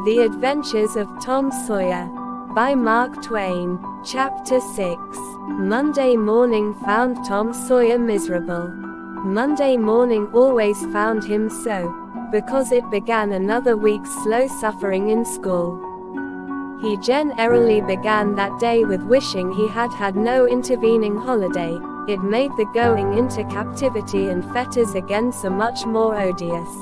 The Adventures of Tom Sawyer, by Mark Twain. Chapter 6. Monday morning found Tom Sawyer miserable. Monday morning always found him so, because it began another week's slow suffering in school. He generally began that day with wishing he had had no intervening holiday. It made the going into captivity and fetters again so much more odious.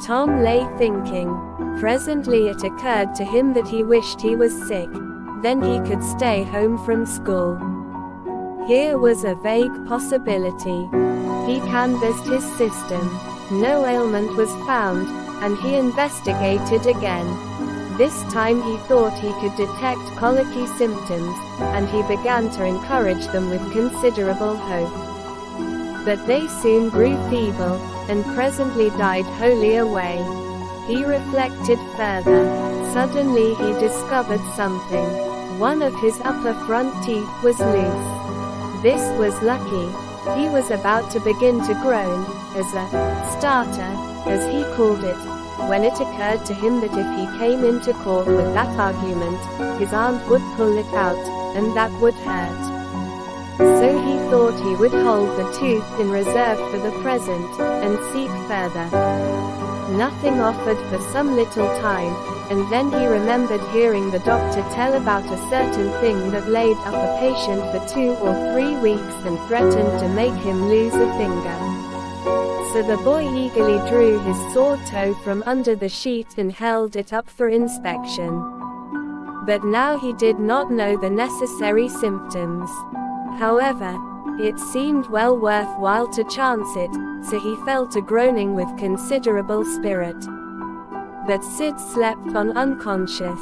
Tom lay thinking. Presently it occurred to him that he wished he was sick. Then he could stay home from school. Here was a vague possibility. He canvassed his system. No ailment was found, and he investigated again. This time he thought he could detect colicky symptoms, and he began to encourage them with considerable hope. But they soon grew feeble, and presently died wholly away. He reflected further. Suddenly he discovered something. One of his upper front teeth was loose. This was lucky. He was about to begin to groan, as a starter, as he called it, when it occurred to him that if he came into court with that argument, his aunt would pull it out, and that would hurt. So he thought he would hold the tooth in reserve for the present, and seek further. Nothing offered for some little time, and then he remembered hearing the doctor tell about a certain thing that laid up a patient for 2 or 3 weeks and threatened to make him lose a finger. So the boy eagerly drew his sore toe from under the sheet and held it up for inspection. But now he did not know the necessary symptoms. However, it seemed well worthwhile to chance it, so he fell to groaning with considerable spirit. But Sid slept on unconscious.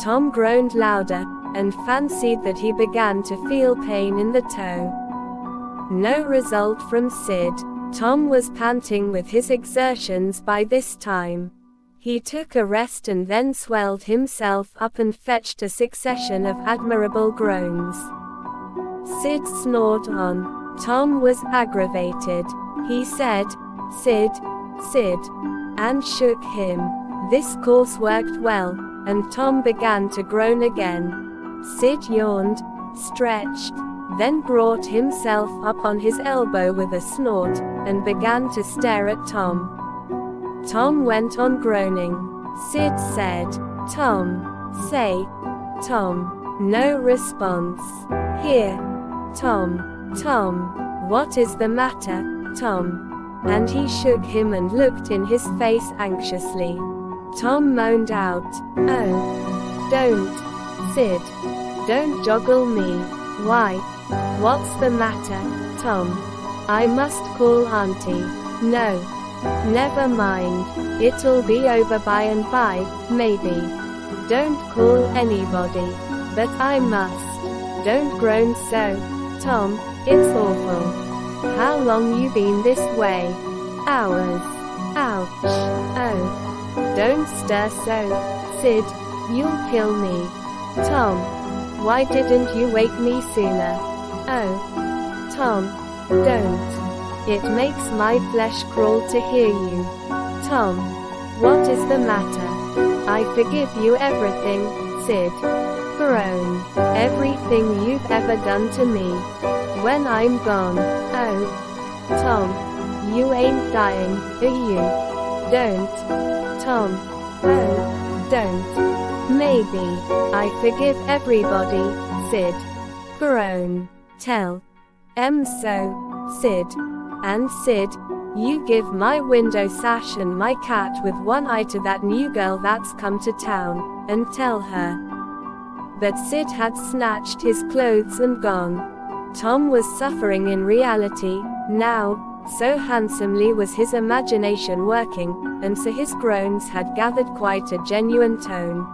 Tom groaned louder, and fancied that he began to feel pain in the toe. No result from Sid. Tom was panting with his exertions by this time. He took a rest and then swelled himself up and fetched a succession of admirable groans. Sid snored on. Tom was aggravated. He said, "Sid, Sid," and shook him. This course worked well, and Tom began to groan again. Sid yawned, stretched, then brought himself up on his elbow with a snort, and began to stare at Tom. Tom went on groaning. Sid said, "Tom, say." Tom. No response. "Here. Tom. Tom. What is the matter, Tom?" And he shook him and looked in his face anxiously. Tom moaned out, "Oh. Don't. Sid. Don't joggle me." "Why? What's the matter, Tom?" "I must call Auntie." "No. Never mind. It'll be over by and by, maybe." "Don't call anybody." "But I must." "Don't groan so, Tom, it's awful." "How long you been this way?" "Hours." "Ouch. Oh. Don't stir so, Sid, you'll kill me." "Tom, why didn't you wake me sooner?" "Oh. Tom, don't. It makes my flesh crawl to hear you." "Tom, what is the matter?" "I forgive you everything, Sid." "Groan. Everything you've ever done to me. When I'm gone." "Oh. Tom, you ain't dying, are you?" "Don't. Tom. Oh, don't." "Maybe. I forgive everybody, Sid." Groan. "Tell so, Sid. And Sid, you give my window sash and my cat with one eye to that new girl that's come to town, and tell her." But Sid had snatched his clothes and gone. Tom was suffering in reality, now, so handsomely was his imagination working, and so his groans had gathered quite a genuine tone.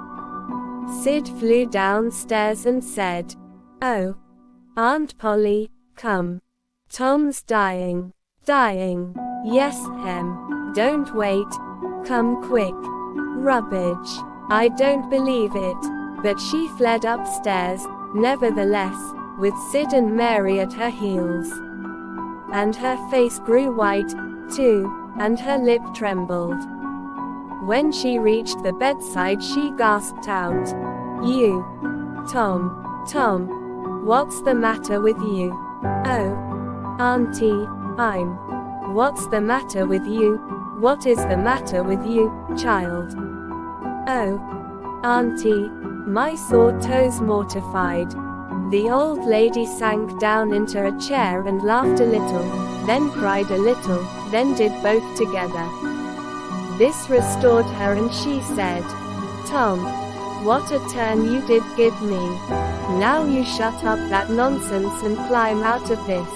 Sid flew downstairs and said, "Oh, Aunt Polly, come. Tom's dying." "Dying? Yes, don't wait. Come quick." "Rubbish. I don't believe it." But she fled upstairs, nevertheless, with Sid and Mary at her heels. And her face grew white, too, and her lip trembled. When she reached the bedside, she gasped out, "You, Tom, what's the matter with you?" "Oh, Auntie, What's the matter with you? What is the matter with you, child?" "Oh, Auntie, my sore toes mortified." The old lady sank down into a chair and laughed a little, then cried a little, then did both together. This restored her and she said, "Tom, what a turn you did give me. Now you shut up that nonsense and climb out of this."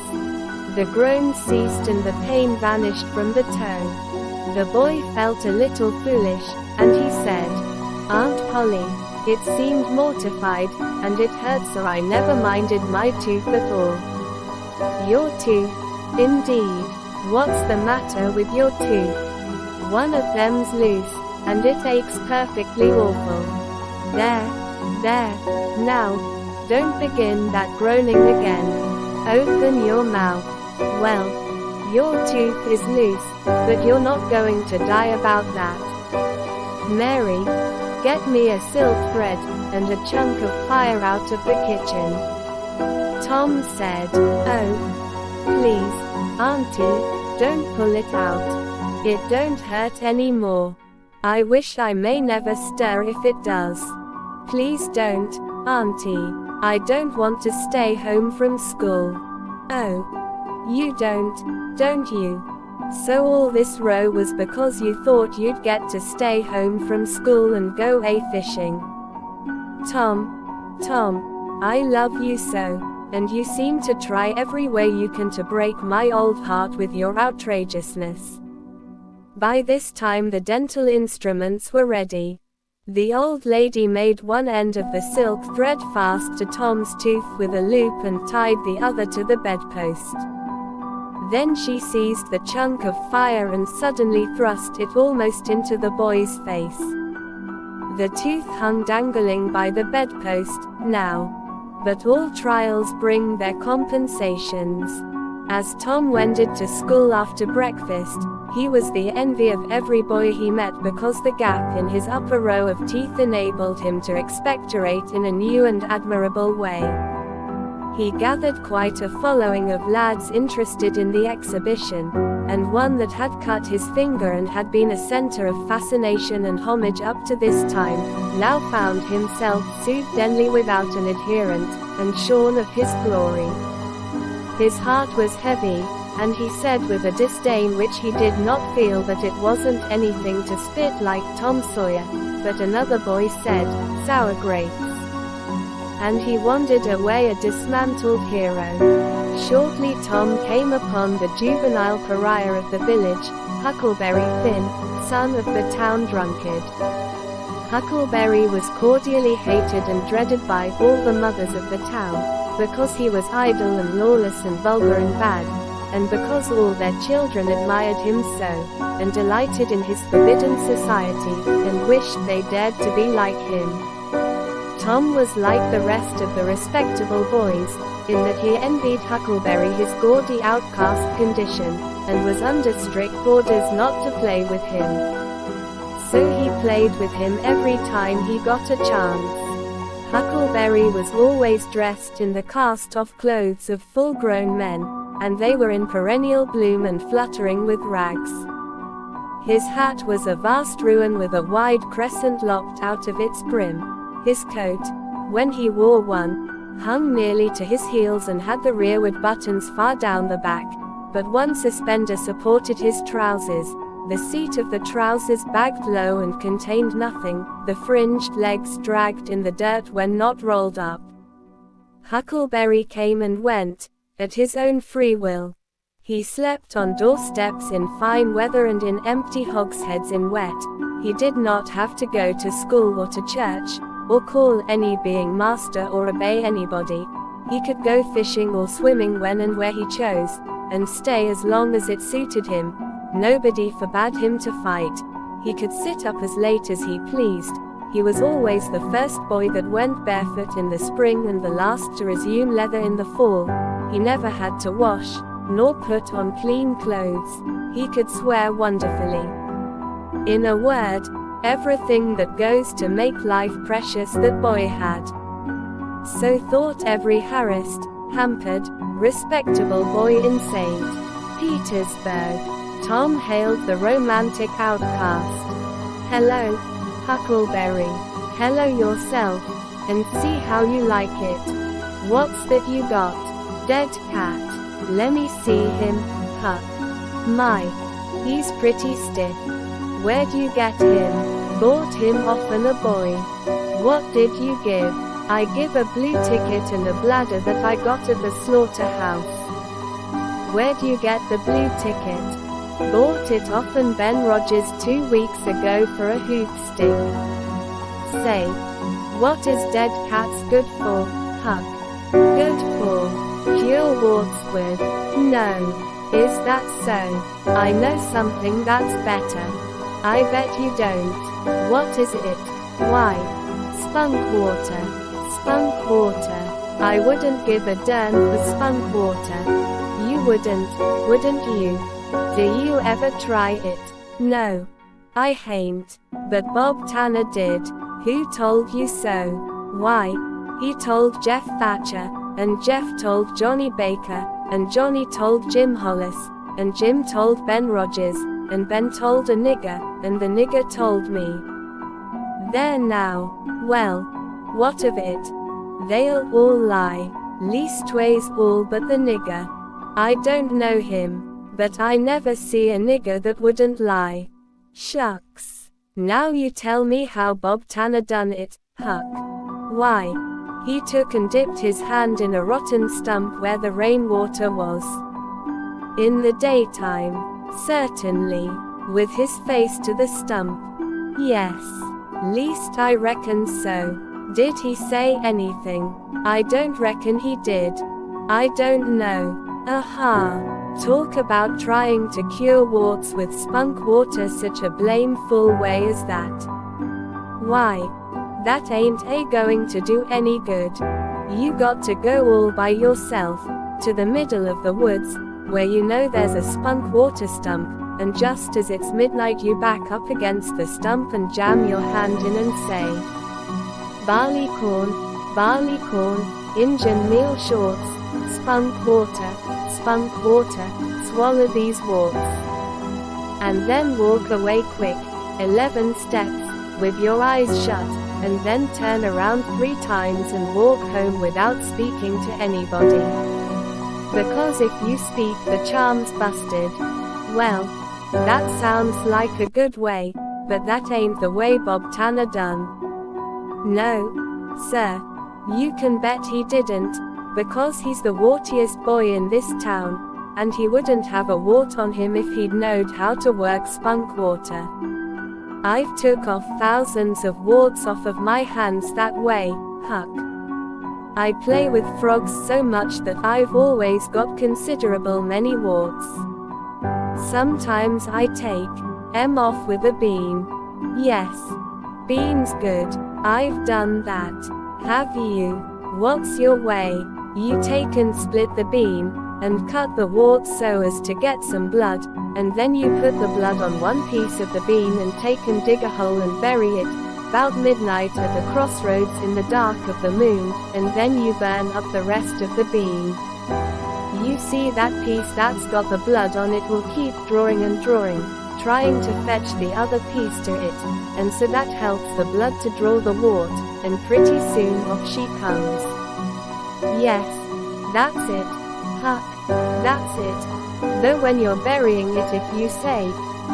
The groans ceased and the pain vanished from the toe. The boy felt a little foolish, and he said, "Aunt Polly, it seemed mortified, and it hurt so I never minded my tooth at all." "Your tooth? Indeed. What's the matter with your tooth?" "One of them's loose, and it aches perfectly awful." There, now, don't begin that groaning again. Open your mouth." "Well, your tooth is loose, but you're not going to die about that. Mary, get me a silk thread, and a chunk of fire out of the kitchen." Tom said, "Oh, please, Auntie, don't pull it out. It don't hurt anymore. I wish I may never stir if it does. Please don't, Auntie. I don't want to stay home from school." "Oh, you don't you? So all this row was because you thought you'd get to stay home from school and go fishing?" Tom, I love you so, and you seem to try every way you can to break my old heart with your outrageousness." By this time the dental instruments were ready. The old lady made one end of the silk thread fast to Tom's tooth with a loop and tied the other to the bedpost. Then she seized the chunk of fire and suddenly thrust it almost into the boy's face. The tooth hung dangling by the bedpost, now. But all trials bring their compensations. As Tom wended to school after breakfast, he was the envy of every boy he met because the gap in his upper row of teeth enabled him to expectorate in a new and admirable way. He gathered quite a following of lads interested in the exhibition, and one that had cut his finger and had been a center of fascination and homage up to this time, now found himself soothed denly without an adherent, and shorn of his glory. His heart was heavy, and he said with a disdain which he did not feel that it wasn't anything to spit like Tom Sawyer, but another boy said, "Sour grapes." And he wandered away a dismantled hero. Shortly Tom came upon the juvenile pariah of the village, Huckleberry Finn, son of the town drunkard. Huckleberry was cordially hated and dreaded by all the mothers of the town, because he was idle and lawless and vulgar and bad, and because all their children admired him so, and delighted in his forbidden society, and wished they dared to be like him. Tom was like the rest of the respectable boys, in that he envied Huckleberry his gaudy outcast condition, and was under strict orders not to play with him. So he played with him every time he got a chance. Huckleberry was always dressed in the cast-off clothes of full-grown men, and they were in perennial bloom and fluttering with rags. His hat was a vast ruin with a wide crescent lopped out of its brim. His coat, when he wore one, hung nearly to his heels and had the rearward buttons far down the back, but one suspender supported his trousers. The seat of the trousers bagged low and contained nothing, the fringed legs dragged in the dirt when not rolled up. Huckleberry came and went, at his own free will. He slept on doorsteps in fine weather and in empty hogsheads in wet. He did not have to go to school or to church, or call any being master or obey anybody. He could go fishing or swimming when and where he chose, and stay as long as it suited him. Nobody forbade him to fight. He could sit up as late as he pleased. He was always the first boy that went barefoot in the spring and the last to resume leather in the fall. He never had to wash, nor put on clean clothes. He could swear wonderfully. In a word, everything that goes to make life precious that boy had. So thought every harassed, hampered, respectable boy in St. Petersburg. Tom hailed the romantic outcast. "Hello, Huckleberry. Hello yourself, and see how you like it. What's that you got? Dead cat. Lemme see him, Huck. My, he's pretty stiff. Where'd you get him? Bought him off a boy. What did you give?" "I give a blue ticket and a bladder that I got at the slaughterhouse." "Where'd you get the blue ticket?" "Bought it off Ben Rogers 2 weeks ago for a hoop stick." "Say, what is dead cats good for, Huck?" "Good for cure warts with." "No. Is that so? I know something that's better." "I bet you don't." "What is it?" "Why, spunk water." "Spunk water? I wouldn't give a darn for spunk water." "You wouldn't you? Do you ever try it?" "No. I hain't. But Bob Tanner did." "Who told you so?" "Why, he told Jeff Thatcher, and Jeff told Johnny Baker, and Johnny told Jim Hollis, and Jim told Ben Rogers, and Ben told a nigger, and the nigger told me." "There now. Well, what of it?" "They'll all lie. Leastways all but the nigger. I don't know him, but I never see a nigger that wouldn't lie." "Shucks. Now you tell me how Bob Tanner done it, Huck." "Why, he took and dipped his hand in a rotten stump where the rainwater was." "In the daytime?" "Certainly. With his face to the stump." "Yes. Least I reckon so." "Did he say anything?" "I don't reckon he did." "I don't know." "Aha. Talk about trying to cure warts with spunk water such a blame fool way as that. Why, that ain't going to do any good. You got to go all by yourself, to the middle of the woods, where you know there's a spunk water stump, and just as it's midnight you back up against the stump and jam your hand in and say, 'Barley corn, Injun meal shorts, spunk water, swallow these warts.' And then walk away quick, 11 steps, with your eyes shut, and then turn around 3 times and walk home without speaking to anybody. Because if you speak the charm's busted." "Well, that sounds like a good way, but that ain't the way Bob Tanner done." "No, sir. You can bet he didn't, because he's the wartiest boy in this town, and he wouldn't have a wart on him if he'd knowed how to work spunk water. I've took off thousands of warts off of my hands that way, Huck. I play with frogs so much that I've always got considerable many warts. Sometimes I take 'em off with a bean." "Yes. Bean's good. I've done that." "Have you? What's your way?" "You take and split the bean, and cut the wart so as to get some blood, and then you put the blood on one piece of the bean and take and dig a hole and bury it, 'bout midnight at the crossroads in the dark of the moon, and then you burn up the rest of the bean. You see that piece that's got the blood on it will keep drawing and drawing, trying to fetch the other piece to it, and so that helps the blood to draw the wart, and pretty soon off she comes." "Yes, that's it, Huck, that's it. Though when you're burying it if you say,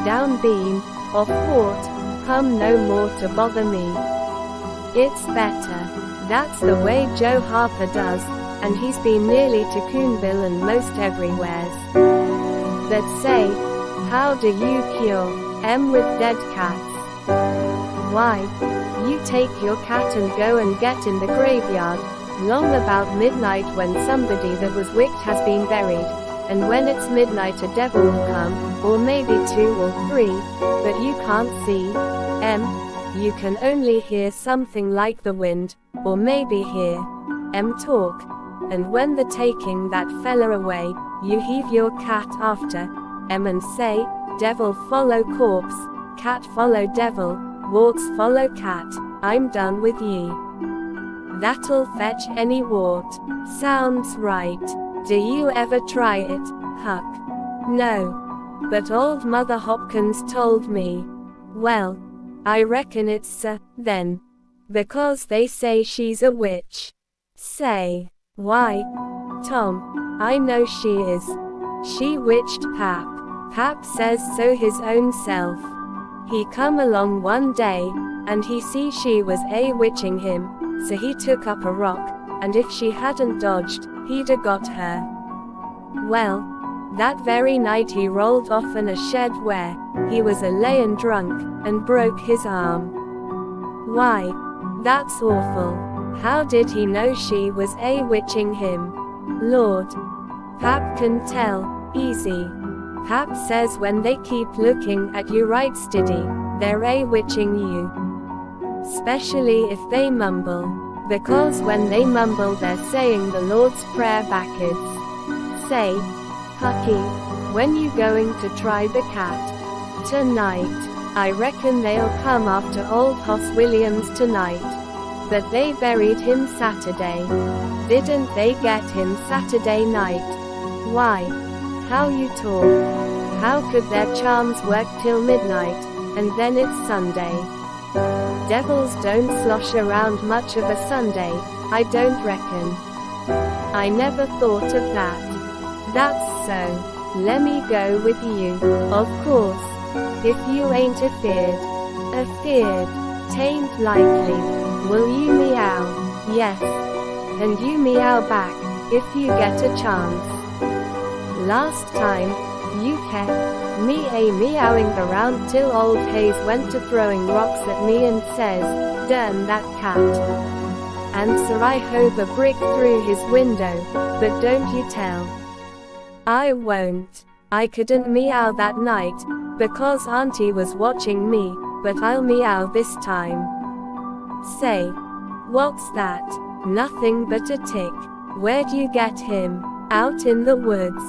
'Down bean, off wart, come no more to bother me.' It's better. That's the way Joe Harper does, and he's been nearly to Coonville and most everywheres. But say, how do you cure 'em with dead cats?" "Why, you take your cat and go and get in the graveyard, long about midnight when somebody that was wicked has been buried, and when it's midnight a devil will come, or maybe 2 or 3, but you can't see 'em. You can only hear something like the wind, or maybe hear 'em talk, and when they're taking that fella away, you heave your cat after 'em and say, 'Devil follow corpse, cat follow devil, walks follow cat, I'm done with ye. That'll fetch any wart. Sounds right. Do you ever try it, Huck? No. But old Mother Hopkins told me. Well, I reckon it's then. Because they say she's a witch. Say. Why? Tom, I know she is. She witched Pap. Pap says so his own self. He come along one day, and he see she was a-witching him, so he took up a rock, and if she hadn't dodged, he'd a got her. Well, that very night he rolled off in a shed where he was a-layin' drunk, and broke his arm. Why? That's awful. How did he know she was a-witching him? Lord. Pap can tell, easy. Pap says when they keep looking at you right steady, they're a-witching you. Specially if they mumble. Because when they mumble they're saying the Lord's Prayer backwards. Say, Hucky, when you going to try the cat? Tonight. I reckon they'll come after old Hoss Williams tonight. But they buried him Saturday. Didn't they get him Saturday night? Why? How you talk? How could their charms work till midnight, and then it's Sunday? Devils don't slosh around much of a Sunday, I don't reckon. I never thought of that. That's so. Lemme go with you, of course. If you ain't afeard. Afeard? Tain't likely. Will you meow? Yes. And you meow back, if you get a chance. Last time, you kept me meowing around till old Hayes went to throwing rocks at me and says, "Darn that cat." And so I hove a brick through his window, but don't you tell. I won't. I couldn't meow that night, because Auntie was watching me, but I'll meow this time. Say. What's that? Nothing but a tick. Where'd you get him? Out in the woods.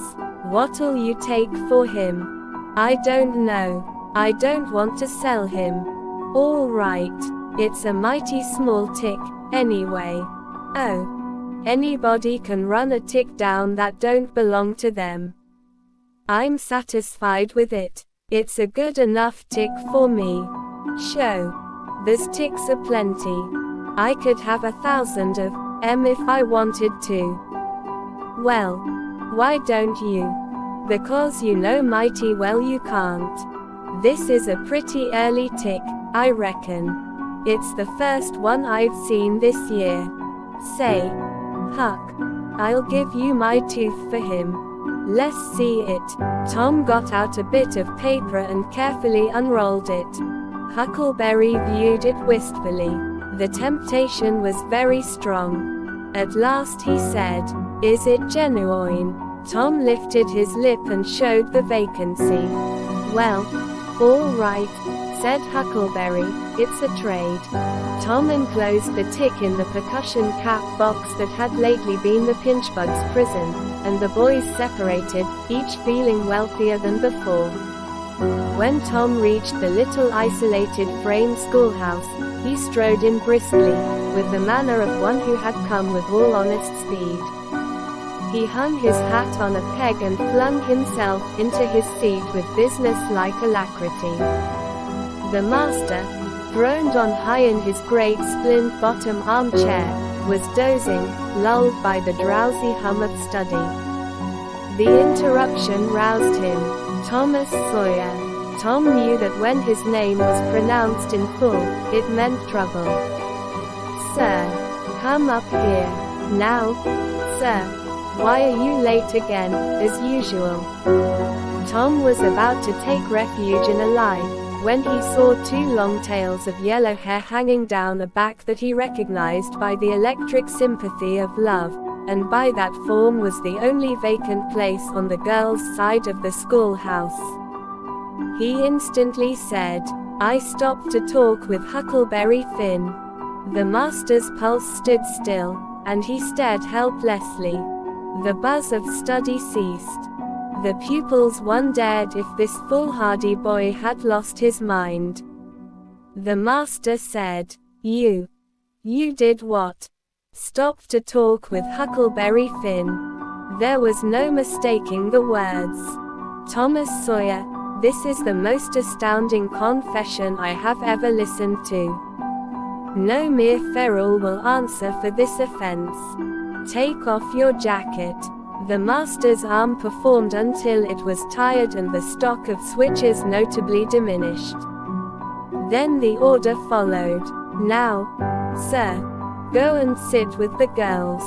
What'll you take for him? I don't know. I don't want to sell him. All right. It's a mighty small tick, anyway. Oh. Anybody can run a tick down that don't belong to them. I'm satisfied with it. It's a good enough tick for me. Show. There's ticks aplenty. I could have 1,000 of 'em if I wanted to. Well, why don't you? Because you know mighty well you can't. This is a pretty early tick, I reckon. It's the first one I've seen this year. Say, Huck, I'll give you my tooth for him. Let's see it. Tom got out a bit of paper and carefully unrolled it. Huckleberry viewed it wistfully. The temptation was very strong. At last he said, "Is it genuine?" Tom lifted his lip and showed the vacancy. "Well, all right," said Huckleberry, "it's a trade." Tom enclosed the tick in the percussion cap box that had lately been the Pinchbug's prison, and the boys separated, each feeling wealthier than before. When Tom reached the little isolated frame schoolhouse, he strode in briskly, with the manner of one who had come with all honest speed. He hung his hat on a peg and flung himself into his seat with business-like alacrity. The master, throned on high in his great splint-bottom armchair, was dozing, lulled by the drowsy hum of study. The interruption roused him. Thomas Sawyer. Tom knew that when his name was pronounced in full, it meant trouble. "Sir, come up here. Now, sir. Why are you late again, as usual?" Tom was about to take refuge in a lie, when he saw two long tails of yellow hair hanging down a back that he recognized by the electric sympathy of love, and by that form was the only vacant place on the girls' side of the schoolhouse. He instantly said, "I stopped to talk with Huckleberry Finn." The master's pulse stood still, and he stared helplessly. The buzz of study ceased. The pupils wondered if this foolhardy boy had lost his mind. The master said, You did what? Stop to talk with Huckleberry Finn. There was no mistaking the words. Thomas Sawyer, this is the most astounding confession I have ever listened to. No mere feral will answer for this offense. Take off your jacket. The master's arm performed until it was tired and the stock of switches notably diminished. Then the order followed. Now, sir, go and sit with the girls.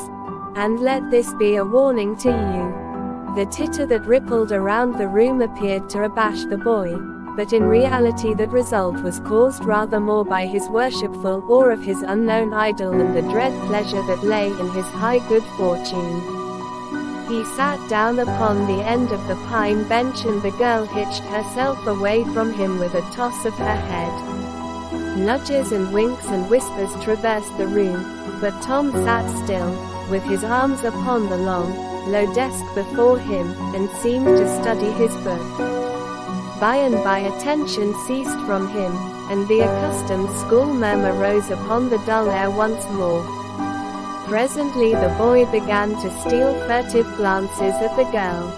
And let this be a warning to you. The titter that rippled around the room appeared to abash the boy, but in reality that result was caused rather more by his worshipful awe of his unknown idol and the dread pleasure that lay in his high good fortune. He sat down upon the end of the pine bench and the girl hitched herself away from him with a toss of her head. Nudges and winks and whispers traversed the room, but Tom sat still, with his arms upon the long, low desk before him, and seemed to study his book. By and by attention ceased from him, and the accustomed school murmur rose upon the dull air once more. Presently the boy began to steal furtive glances at the girl.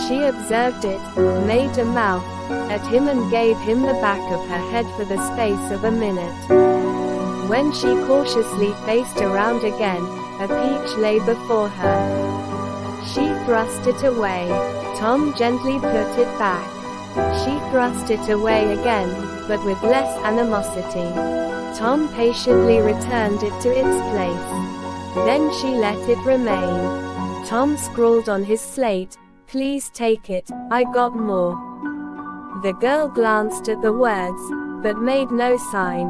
She observed it, made a mouth at him and gave him the back of her head for the space of a minute. When she cautiously faced around again, a peach lay before her. She thrust it away. Tom gently put it back. She thrust it away again, but with less animosity. Tom patiently returned it to its place. Then she let it remain. Tom scrawled on his slate, "Please take it, I got more." The girl glanced at the words, but made no sign.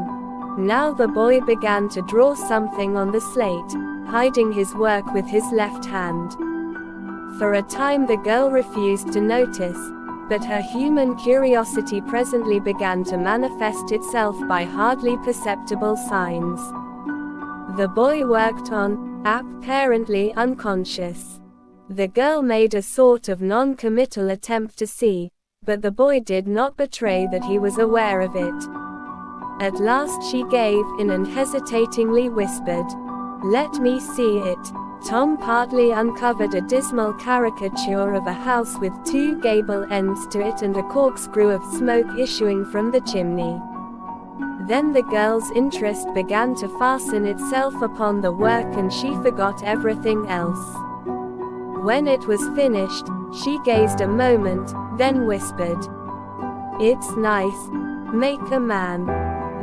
Now the boy began to draw something on the slate, hiding his work with his left hand. For a time the girl refused to notice, but her human curiosity presently began to manifest itself by hardly perceptible signs. The boy worked on, apparently unconscious. The girl made a sort of non-committal attempt to see, but the boy did not betray that he was aware of it. At last she gave in and hesitatingly whispered, "Let me see it." Tom partly uncovered a dismal caricature of a house with two gable ends to it and a corkscrew of smoke issuing from the chimney. Then the girl's interest began to fasten itself upon the work and she forgot everything else. When it was finished, she gazed a moment, then whispered, "It's nice. Make a man."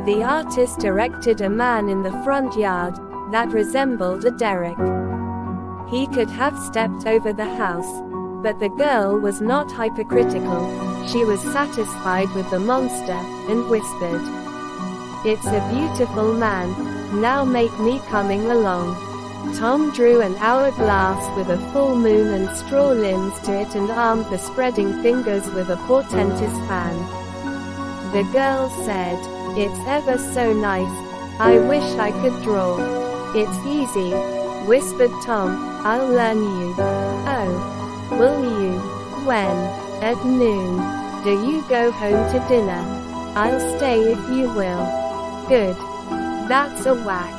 The artist erected a man in the front yard, that resembled a derrick. He could have stepped over the house, but the girl was not hypercritical. She was satisfied with the monster, and whispered, "It's a beautiful man, now make me coming along." Tom drew an hourglass with a full moon and straw limbs to it and armed the spreading fingers with a portentous fan. The girl said, "It's ever so nice, I wish I could draw." "It's easy," whispered Tom, "I'll learn you." "Oh, will you? When?" "At noon. Do you go home to dinner?" "I'll stay if you will." "Good. That's a whack.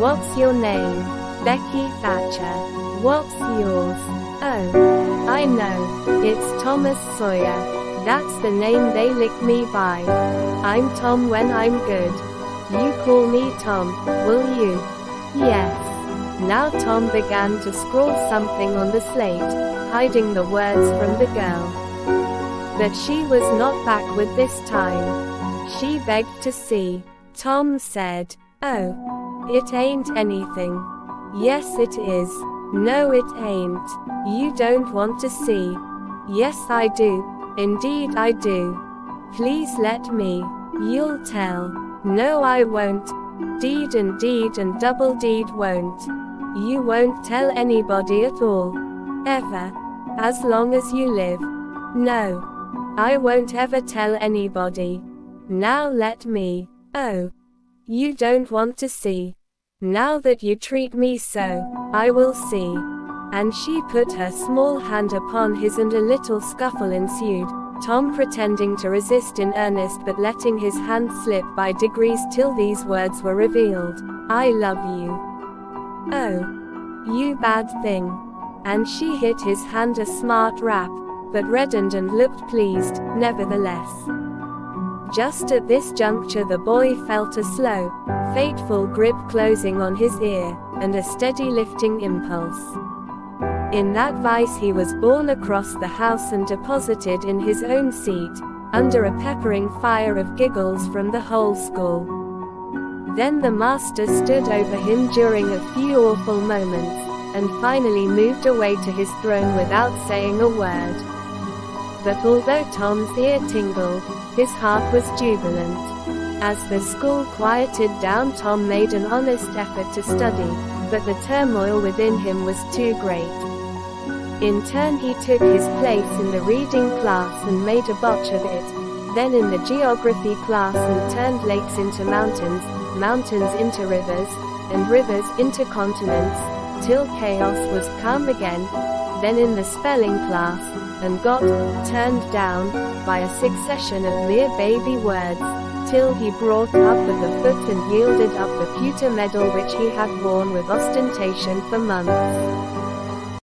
What's your name?" "Becky Thatcher." "What's yours?" "Oh, I know. It's Thomas Sawyer. That's the name they lick me by. I'm Tom when I'm good. You call me Tom, will you?" "Yes." Now Tom began to scrawl something on the slate, hiding the words from the girl. But she was not backward this time. She begged to see. Tom said, "Oh, it ain't anything." "Yes it is." "No it ain't. You don't want to see." "Yes I do. Indeed I do. Please let me." "You'll tell." "No I won't. Deed and double deed won't." "You won't tell anybody at all? Ever? As long as you live?" "No. I won't ever tell anybody." "Now let me." "Oh. You don't want to see. Now that you treat me so, I will see." and she put her small hand upon his, and a little scuffle ensued, Tom pretending to resist in earnest but letting his hand slip by degrees till these words were revealed: "I love you. Oh, you bad thing." And she hit his hand a smart rap, but reddened and looked pleased, nevertheless. Just at this juncture the boy felt a slow, fateful grip closing on his ear, and a steady lifting impulse. In that vice he was borne across the house and deposited in his own seat, under a peppering fire of giggles from the whole school. Then the master stood over him during a few awful moments, and finally moved away to his throne without saying a word. But although Tom's ear tingled, his heart was jubilant. As the school quieted down, Tom made an honest effort to study, but the turmoil within him was too great. In turn he took his place in the reading class and made a botch of it, then in the geography class and turned lakes into mountains, mountains into rivers, and rivers into continents, till chaos was calm again, then in the spelling class, and got turned down by a succession of mere baby words, till he brought up with the foot and yielded up the pewter medal which he had worn with ostentation for months.